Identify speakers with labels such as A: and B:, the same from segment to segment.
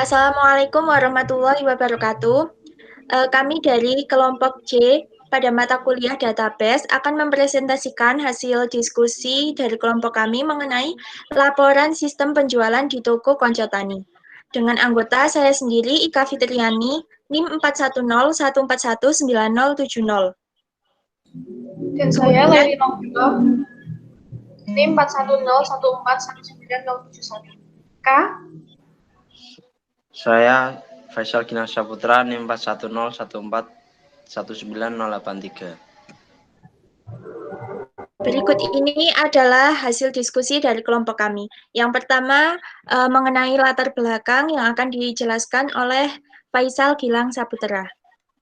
A: Assalamualaikum warahmatullahi wabarakatuh. Kami dari kelompok C pada mata kuliah database akan mempresentasikan hasil diskusi dari kelompok kami mengenai laporan sistem penjualan di toko Konco Tani. Dengan anggota saya sendiri, Ika Fitriani, NIM 410141970.
B: Dan saya Lely Nonggo, NIM 410141971. K.
C: Saya Faisal Ginansyah Putra, NIM 410141983.
A: Berikut ini adalah hasil diskusi dari kelompok kami. Yang pertama, mengenai latar belakang yang akan dijelaskan oleh Faisal Gilang Saputra.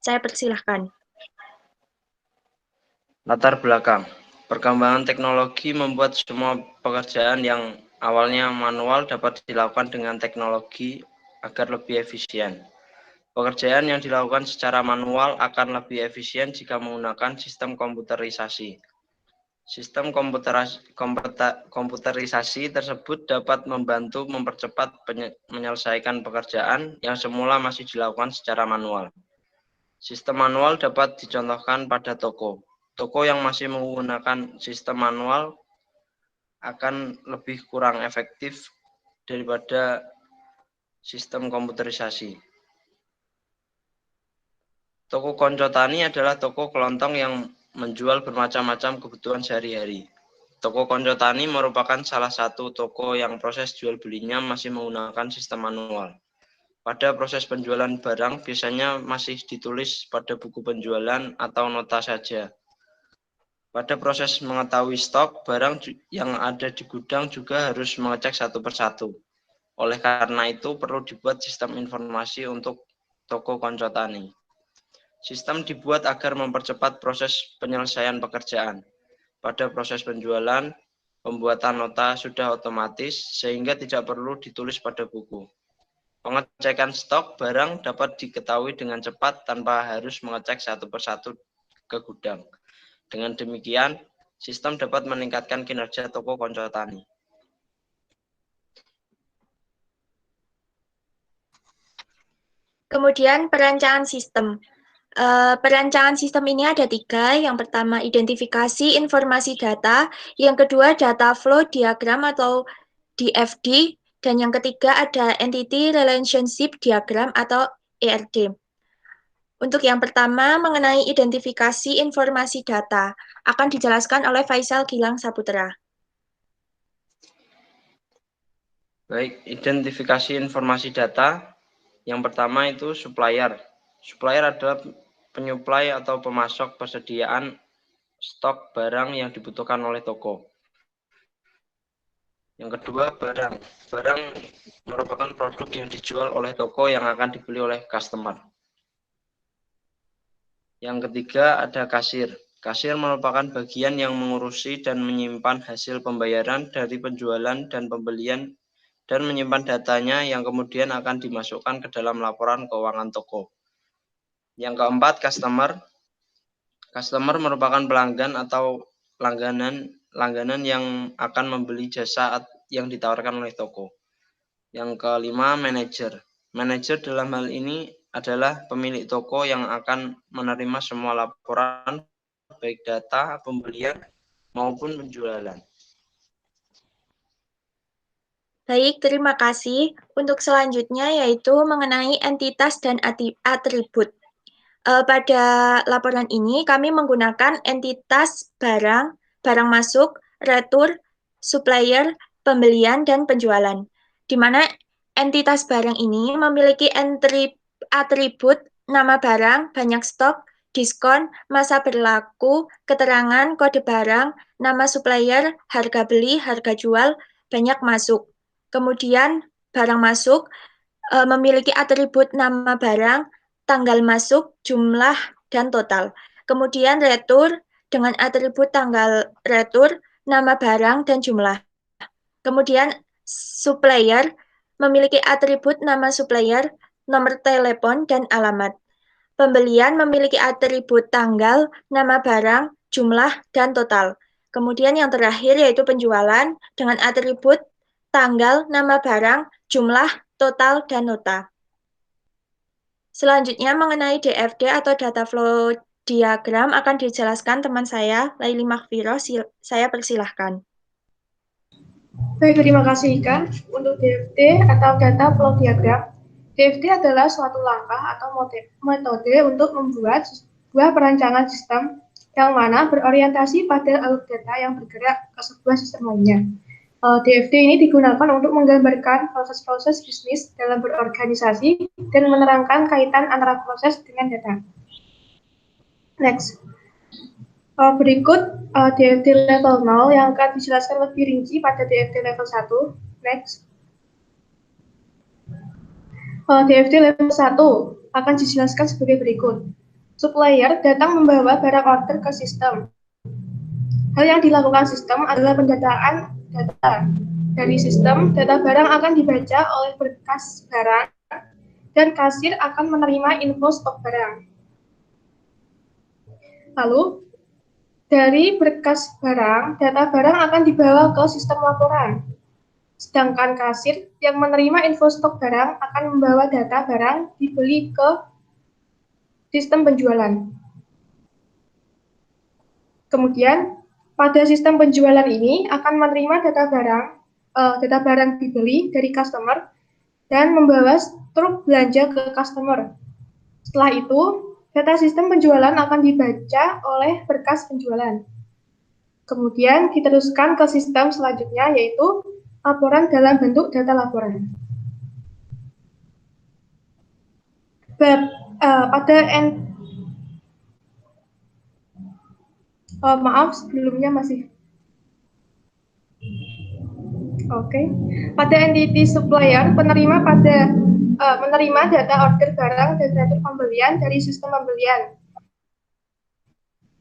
A: Saya persilahkan.
C: Latar belakang. Perkembangan teknologi membuat semua pekerjaan yang awalnya manual dapat dilakukan dengan teknologi agar lebih efisien. Pekerjaan yang dilakukan secara manual akan lebih efisien jika menggunakan sistem komputerisasi. Sistem komputerisasi tersebut dapat membantu mempercepat menyelesaikan pekerjaan yang semula masih dilakukan secara manual. Sistem manual dapat dicontohkan pada toko. Toko yang masih menggunakan sistem manual akan lebih kurang efektif daripada sistem komputerisasi. Toko Konco Tani adalah toko kelontong yang menjual bermacam-macam kebutuhan sehari-hari. Toko Konco Tani merupakan salah satu toko yang proses jual belinya masih menggunakan sistem manual. Pada proses penjualan barang biasanya masih ditulis pada buku penjualan atau nota saja. Pada proses mengetahui stok, barang yang ada di gudang juga harus mengecek satu persatu. Oleh karena itu perlu dibuat sistem informasi untuk toko Konco Tani. Sistem dibuat agar mempercepat proses penyelesaian pekerjaan. Pada proses penjualan, pembuatan nota sudah otomatis sehingga tidak perlu ditulis pada buku. Pengecekan stok barang dapat diketahui dengan cepat tanpa harus mengecek satu persatu ke gudang. Dengan demikian, sistem dapat meningkatkan kinerja toko Konco Tani.
A: Kemudian perancangan sistem. Perancangan sistem ini ada 3. Yang pertama, identifikasi informasi data. Yang kedua, data flow diagram atau DFD. Dan yang ketiga, ada entity relationship diagram atau ERD. Untuk yang pertama, mengenai identifikasi informasi data, akan dijelaskan oleh Faisal Gilang Saputra.
C: Baik, identifikasi informasi data. Yang pertama itu supplier. Supplier adalah penyuplai atau pemasok persediaan stok barang yang dibutuhkan oleh toko. Yang kedua, barang. Barang merupakan produk yang dijual oleh toko yang akan dibeli oleh customer. Yang ketiga, ada kasir. Kasir merupakan bagian yang mengurusi dan menyimpan hasil pembayaran dari penjualan dan pembelian dan menyimpan datanya yang kemudian akan dimasukkan ke dalam laporan keuangan toko. Yang keempat, customer. Customer merupakan pelanggan atau langganan yang akan membeli jasa yang ditawarkan oleh toko. Yang kelima, manajer. Manajer dalam hal ini adalah pemilik toko yang akan menerima semua laporan, baik data, pembelian, maupun penjualan.
A: Baik, terima kasih. Untuk selanjutnya yaitu mengenai entitas dan atribut. Pada laporan ini kami menggunakan entitas barang, barang masuk, retur, supplier, pembelian, dan penjualan. Di mana entitas barang ini memiliki atribut nama barang, banyak stok, diskon, masa berlaku, keterangan, kode barang, nama supplier, harga beli, harga jual, banyak masuk. Kemudian barang masuk memiliki atribut nama barang, tanggal masuk, jumlah, dan total. Kemudian retur dengan atribut tanggal retur, nama barang, dan jumlah. Kemudian supplier memiliki atribut nama supplier, nomor telepon, dan alamat. Pembelian memiliki atribut tanggal, nama barang, jumlah, dan total. Kemudian yang terakhir yaitu penjualan dengan atribut tanggal, nama barang, jumlah, total, dan nota. Selanjutnya mengenai DFD atau data flow diagram akan dijelaskan teman saya, Laili Makfiro. Saya persilahkan.
B: Baik, terima kasih Ika. Untuk DFD atau data flow diagram, DFD adalah suatu langkah atau metode untuk membuat sebuah perancangan sistem yang mana berorientasi pada alur data yang bergerak ke sebuah sistem lainnya. DFD ini digunakan untuk menggambarkan proses-proses bisnis dalam berorganisasi dan menerangkan kaitan antara proses dengan data. Next. Berikut DFD level 0 yang akan dijelaskan lebih rinci pada DFD level 1. Next. DFD level 1 akan dijelaskan sebagai berikut. Supplier datang membawa barang order ke sistem. Hal yang dilakukan sistem adalah pendataan data. Dari sistem, data barang akan dibaca oleh berkas barang dan kasir akan menerima info stok barang. Lalu, dari berkas barang, data barang akan dibawa ke sistem laporan. Sedangkan kasir yang menerima info stok barang akan membawa data barang dibeli ke sistem penjualan. Kemudian, pada sistem penjualan ini akan menerima data barang dibeli dari customer dan membawa truk belanja ke customer. Setelah itu, data sistem penjualan akan dibaca oleh berkas penjualan. Kemudian diteruskan ke sistem selanjutnya, yaitu laporan dalam bentuk data laporan. Maaf, sebelumnya masih. Pada entity supplier, penerima menerima data order barang dan data pembelian dari sistem pembelian.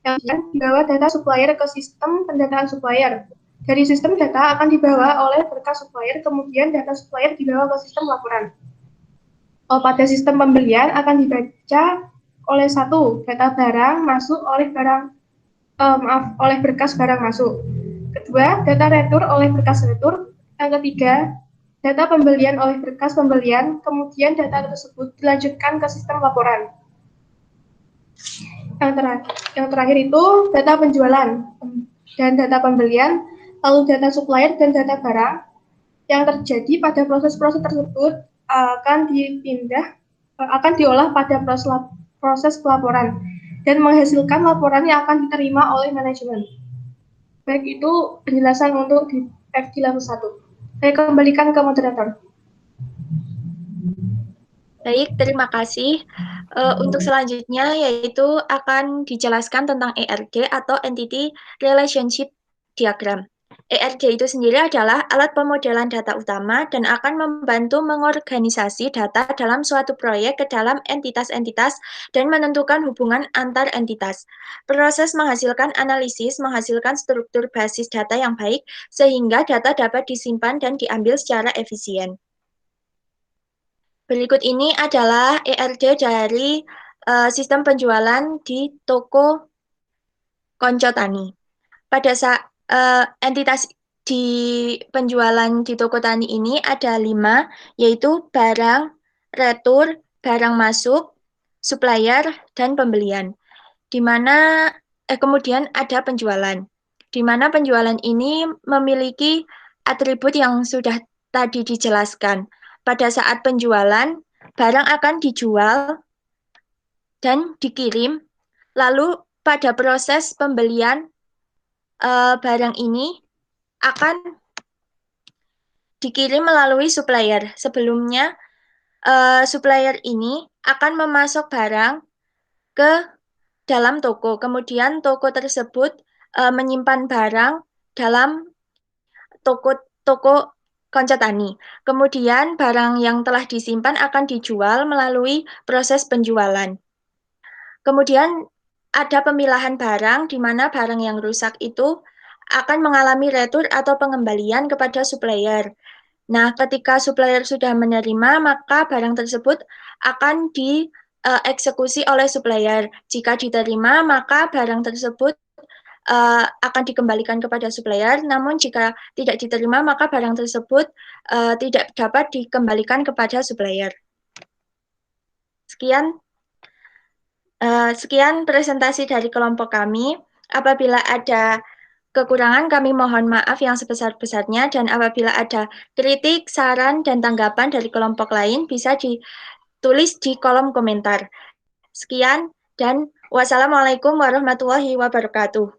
B: Yang dibawa data supplier ke sistem pendataan supplier. Dari sistem data akan dibawa oleh berkas supplier, kemudian data supplier dibawa ke sistem laporan. Pada sistem pembelian akan dibaca oleh satu, data barang masuk oleh berkas barang masuk. Kedua, data retur oleh berkas retur. Yang ketiga, data pembelian oleh berkas pembelian, kemudian data tersebut dilanjutkan ke sistem laporan. Yang terakhir itu data penjualan dan data pembelian, lalu data supplier dan data barang. Yang terjadi pada proses-proses tersebut akan diolah pada proses pelaporan dan menghasilkan laporan yang akan diterima oleh manajemen. Baik, itu penjelasan untuk di FD level 1. Saya kembalikan ke moderator.
A: Baik, terima kasih. Untuk selanjutnya yaitu akan dijelaskan tentang ERD atau Entity Relationship Diagram. ERD itu sendiri adalah alat pemodelan data utama dan akan membantu mengorganisasi data dalam suatu proyek ke dalam entitas-entitas dan menentukan hubungan antar entitas. Proses menghasilkan analisis menghasilkan struktur basis data yang baik sehingga data dapat disimpan dan diambil secara efisien. Berikut ini adalah ERD dari sistem penjualan di toko Konco Tani. Pada saat entitas di penjualan di toko tani ini ada 5, yaitu barang, retur, barang masuk, supplier, dan pembelian. Di mana kemudian ada penjualan. Di mana penjualan ini memiliki atribut yang sudah tadi dijelaskan. Pada saat penjualan, barang akan dijual dan dikirim. Lalu pada proses pembelian, barang ini akan dikirim melalui supplier. Sebelumnya, supplier ini akan memasok barang ke dalam toko. Kemudian toko tersebut menyimpan barang dalam toko Konco Tani. Kemudian barang yang telah disimpan akan dijual melalui proses penjualan. Kemudian ada pemilahan barang di mana barang yang rusak itu akan mengalami retur atau pengembalian kepada supplier. Nah, ketika supplier sudah menerima, maka barang tersebut akan dieksekusi oleh supplier. Jika diterima, maka barang tersebut akan dikembalikan kepada supplier. Namun jika tidak diterima, maka barang tersebut tidak dapat dikembalikan kepada supplier. Sekian presentasi dari kelompok kami. Apabila ada kekurangan, kami mohon maaf yang sebesar-besarnya, dan apabila ada kritik, saran, dan tanggapan dari kelompok lain, bisa ditulis di kolom komentar. Sekian, dan wassalamualaikum warahmatullahi wabarakatuh.